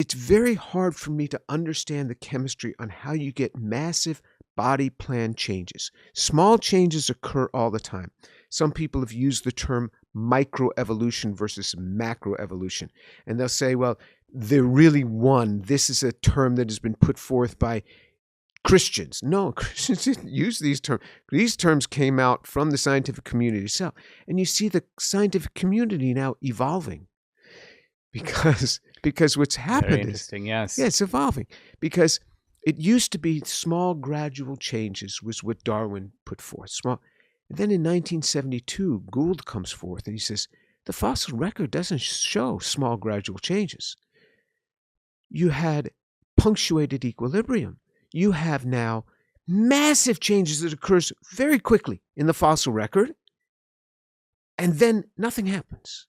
it's very hard for me to understand the chemistry on how you get massive body plan changes. Small changes occur all the time. Some people have used the term microevolution versus macroevolution. And they'll say, well, they're really one. This is a term that has been put forth by Christians. No, Christians didn't use these terms. These terms came out from the scientific community itself. And you see the scientific community now evolving because what's happened Very interesting, yes. Yeah, it's evolving because it used to be small gradual changes was what Darwin put forth. Small. And then in 1972, Gould comes forth and he says, the fossil record doesn't show small gradual changes. You had punctuated equilibrium. You have now massive changes that occurs very quickly in the fossil record, and then nothing happens.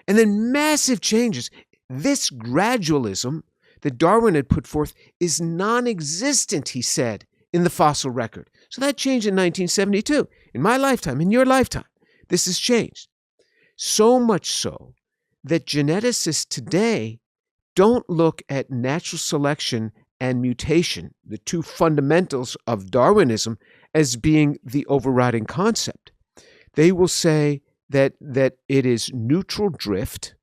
And then massive changes. This gradualism that Darwin had put forth is non-existent, he said, in the fossil record. So that changed in 1972. In my lifetime, in your lifetime, this has changed. So much so that geneticists today don't look at natural selection and mutation, the two fundamentals of Darwinism, as being the overriding concept. They will say that it is neutral drift,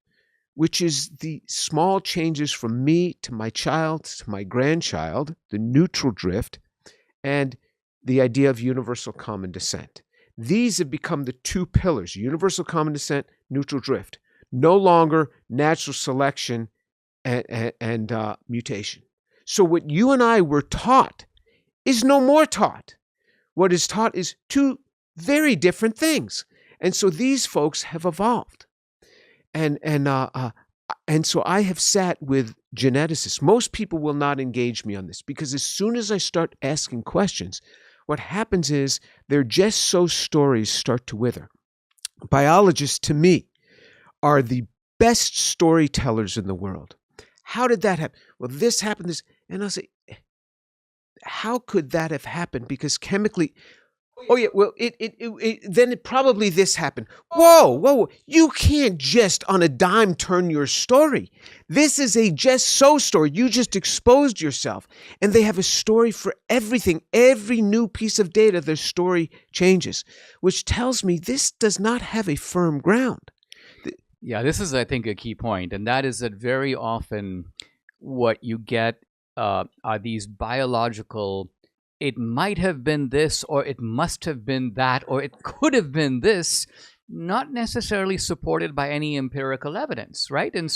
which is the small changes from me to my child to my grandchild, the neutral drift, and the idea of universal common descent. These have become the two pillars, universal common descent, neutral drift. No longer natural selection and mutation. So what you and I were taught is no more taught. What is taught is two very different things. And so these folks have evolved. And so I have sat with geneticists. Most people will not engage me on this because as soon as I start asking questions, what happens is their just so stories start to wither. Biologists, to me, are the best storytellers in the world. How did that happen? Well, this happened, this, and I'll say, how could that have happened? Because chemically, oh yeah, well, then probably this happened. Whoa, you can't just on a dime turn your story. This is a just so story. You just exposed yourself. And they have a story for everything. Every new piece of data, their story changes, which tells me this does not have a firm ground. Yeah, this is, I think, a key point, and that is that very often what you get are these biological, it might have been this, or it must have been that, or it could have been this, not necessarily supported by any empirical evidence, right? And